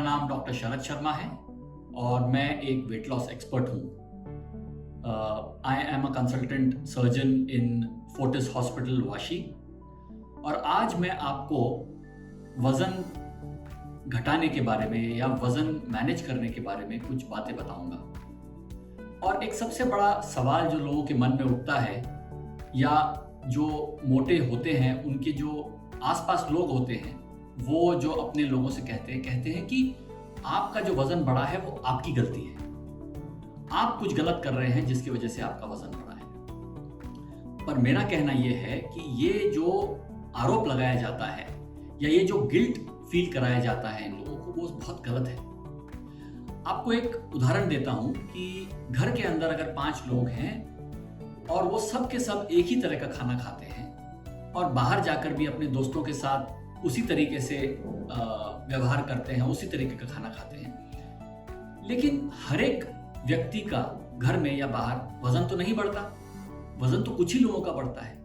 नाम डॉक्टर शरद शर्मा है और मैं एक वेट लॉस एक्सपर्ट हूँ। I am a consultant surgeon in Fortis hospital Vashi और आज मैं आपको वज़न घटाने के बारे में या वज़न मैनेज करने के बारे में कुछ बातें बताऊंगा। और एक सबसे बड़ा सवाल जो लोगों के मन में उठता है या जो मोटे होते हैं उनके जो आसपास लोग होते हैं वो जो अपने लोगों से कहते हैं कि आपका जो वज़न बढ़ा है वो आपकी गलती है, आप कुछ गलत कर रहे हैं जिसकी वजह से आपका वज़न बढ़ा है। पर मेरा कहना ये है कि ये जो आरोप लगाया जाता है या ये जो गिल्ट फील कराया जाता है इन लोगों को वो बहुत गलत है। आपको एक उदाहरण देता हूँ कि घर के अंदर अगर 5 लोग हैं और वो सब के सब एक ही तरह का खाना खाते हैं और बाहर जाकर भी अपने दोस्तों के साथ उसी तरीके से व्यवहार करते हैं, उसी तरीके का खाना खाते हैं, लेकिन हर एक व्यक्ति का घर में या बाहर वजन तो नहीं बढ़ता। वजन तो कुछ ही लोगों का बढ़ता है।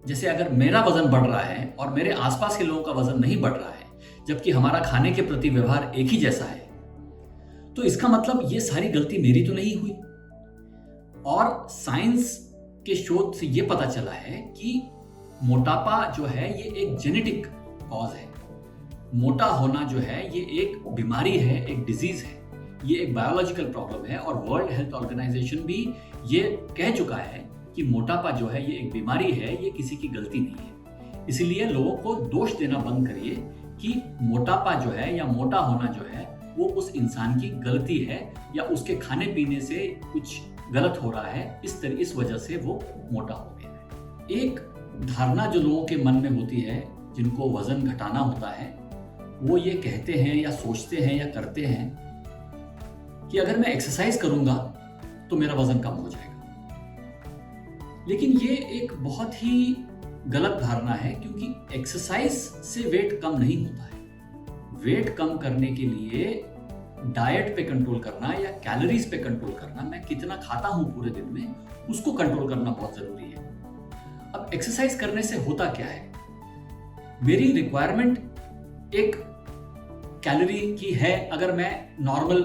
जैसे अगर मेरा वजन बढ़ रहा है और मेरे आसपास के लोगों का वजन नहीं बढ़ रहा है, जबकि हमारा खाने के प्रति व्यवहार एक ही जैसा है, तो इसका मतलब ये सारी गलती मेरी तो नहीं हुई। और साइंस के शोध से ये पता चला है कि मोटापा जो है ये एक जेनेटिक कॉज है। मोटा होना जो है ये एक बीमारी है, एक डिजीज है, ये एक बायोलॉजिकल प्रॉब्लम है और वर्ल्ड हेल्थ ऑर्गेनाइजेशन भी ये कह चुका है कि मोटापा जो है ये एक बीमारी है, ये किसी की गलती नहीं है। इसलिए लोगों को दोष देना बंद करिए कि मोटापा जो है या मोटा होना जो है वो उस इंसान की गलती है या उसके खाने पीने से कुछ गलत हो रहा है, इस वजह से वो मोटा हो गया है। एक धारणा जो लोगों के मन में होती है जिनको वजन घटाना होता है, वो ये कहते हैं या सोचते हैं या करते हैं कि अगर मैं एक्सरसाइज करूंगा तो मेरा वजन कम हो जाएगा। लेकिन ये एक बहुत ही गलत धारणा है, क्योंकि एक्सरसाइज से वेट कम नहीं होता है। वेट कम करने के लिए डाइट पे कंट्रोल करना या कैलोरीज पे कंट्रोल करना, मैं कितना खाता हूं पूरे दिन में, उसको कंट्रोल करना बहुत जरूरी है। अब एक्सरसाइज करने से होता क्या है, मेरी रिक्वायरमेंट एक कैलोरी की है अगर मैं नॉर्मल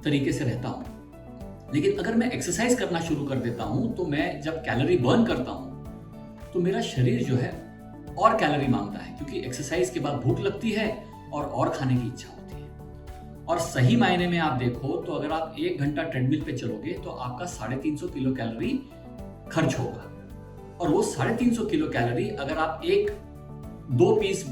तरीके से रहता हूं, लेकिन अगर मैं एक्सरसाइज करना शुरू कर देता हूं तो मैं जब कैलोरी बर्न करता हूं तो मेरा शरीर जो है और कैलोरी मांगता है, क्योंकि एक्सरसाइज के बाद भूख लगती है और खाने की इच्छा होती है। और सही मायने में आप देखो तो अगर आप 1 घंटा ट्रेडमिल पे चलोगे तो आपका 350 किलो कैलोरी खर्च होगा, और वो 350 किलो कैलोरी अगर आप 2 पीस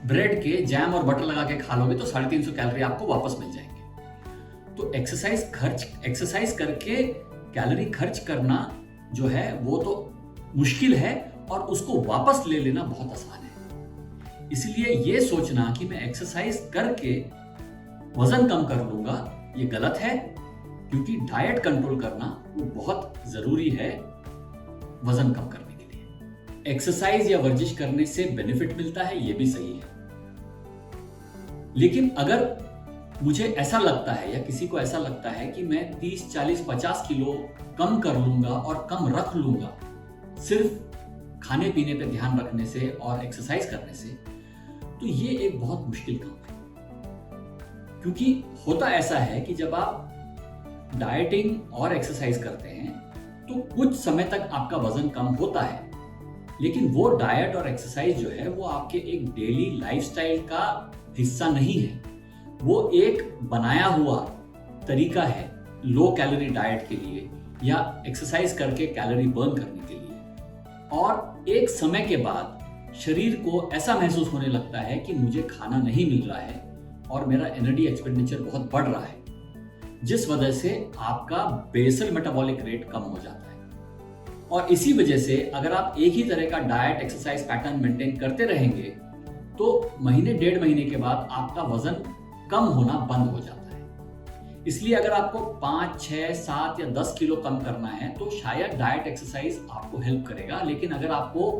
ब्रेड के जैम और बटर लगा के खा लोगे तो 350 कैलोरी आपको वापस मिल जाएंगे। तो एक्सरसाइज करके कैलोरी खर्च करना जो है वो तो मुश्किल है और उसको वापस ले लेना बहुत आसान है। इसलिए ये सोचना कि मैं एक्सरसाइज करके वजन कम कर लूंगा, ये गलत है, क्योंकि डाइट कंट्रोल करना वो बहुत जरूरी है वजन कम करने के लिए। एक्सरसाइज या वर्जिश करने से बेनिफिट मिलता है, ये भी सही है, लेकिन अगर मुझे ऐसा लगता है या किसी को ऐसा लगता है कि मैं 30, 40, 50 किलो कम कर लूंगा और कम रख लूंगा सिर्फ खाने पीने पे ध्यान रखने से और एक्सरसाइज करने से, तो ये एक बहुत मुश्किल काम है। क्योंकि होता ऐसा है कि जब आप डाइटिंग और एक्सरसाइज करते हैं तो कुछ समय तक आपका वजन कम होता है, लेकिन वो डाइट और एक्सरसाइज जो है वो आपके एक डेली लाइफस्टाइल का हिस्सा नहीं है। वो एक बनाया हुआ तरीका है लो कैलोरी डाइट के लिए या एक्सरसाइज करके कैलोरी बर्न करने के लिए। और एक समय के बाद शरीर को ऐसा महसूस होने लगता है कि मुझे खाना नहीं मिल रहा है और मेरा एनर्जी एक्सपेंडिचर बहुत बढ़ रहा है, जिस वजह से आपका बेसल मेटाबॉलिक रेट कम हो जाता है। और इसी वजह से अगर आप एक ही तरह का डाइट एक्सरसाइज पैटर्न मेंटेन करते रहेंगे तो महीने 1.5 महीने के बाद आपका वजन कम होना बंद हो जाता है। इसलिए अगर आपको 5, 6, 7 या 10 किलो कम करना है तो शायद डाइट एक्सरसाइज आपको हेल्प करेगा, लेकिन अगर आपको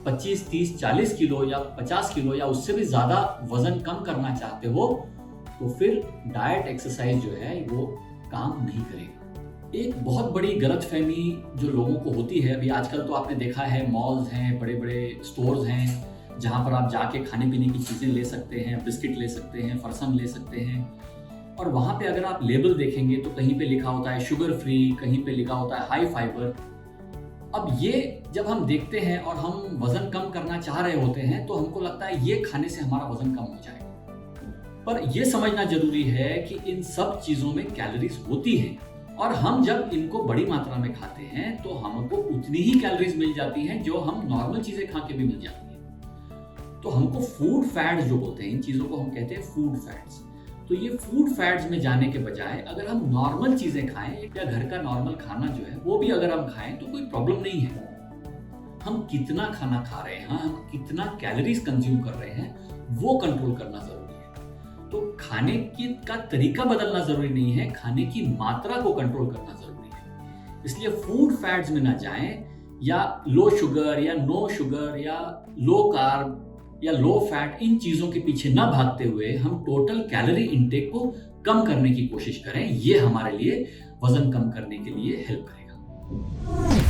25, 30, 40 किलो या 50 किलो या उससे भी ज्यादा वजन कम करना चाहते हो तो फिर डाइट एक्सरसाइज जो है वो काम नहीं करेगा। एक बहुत बड़ी गलतफहमी जो लोगों को होती है, अभी आजकल तो आपने देखा है मॉल्स हैं, बड़े बड़े स्टोर्स हैं, जहाँ पर आप जाके खाने पीने की चीज़ें ले सकते हैं, बिस्किट ले सकते हैं, फरसन ले सकते हैं। और वहाँ पे अगर आप लेबल देखेंगे तो कहीं पे लिखा होता है शुगर फ्री, कहीं पे लिखा होता है हाई फाइबर। अब ये जब हम देखते हैं और हम वज़न कम करना चाह रहे होते हैं तो हमको लगता है ये खाने से हमारा वज़न कम हो जाएगा। पर ये समझना ज़रूरी है कि इन सब चीज़ों में कैलोरीज होती हैं, और हम जब इनको बड़ी मात्रा में खाते हैं तो हमको उतनी ही कैलोरीज मिल जाती हैं जो हम नॉर्मल चीज़ें खा के भी मिल जाती हैं। तो हमको फूड फैट्स जो बोलते हैं, इन चीज़ों को हम कहते हैं फूड फैट्स। तो ये फूड फैट्स में जाने के बजाय अगर हम नॉर्मल चीज़ें खाएं या घर का नॉर्मल खाना जो है वो भी अगर हम खाएं तो कोई प्रॉब्लम नहीं है। हम कितना खाना खा रहे हैं, हम कितना कैलोरीज कंज्यूम कर रहे हैं, वो कंट्रोल करना ज़रूरी है। तो खाने का तरीका बदलना ज़रूरी नहीं है, खाने की मात्रा को कंट्रोल करना ज़रूरी है। इसलिए फूड फैट्स में ना जाएं, या लो शुगर या नो शुगर या लो कार्ब या लो फैट, इन चीज़ों के पीछे ना भागते हुए हम टोटल कैलोरी इंटेक को कम करने की कोशिश करें। ये हमारे लिए वज़न कम करने के लिए हेल्प करेगा।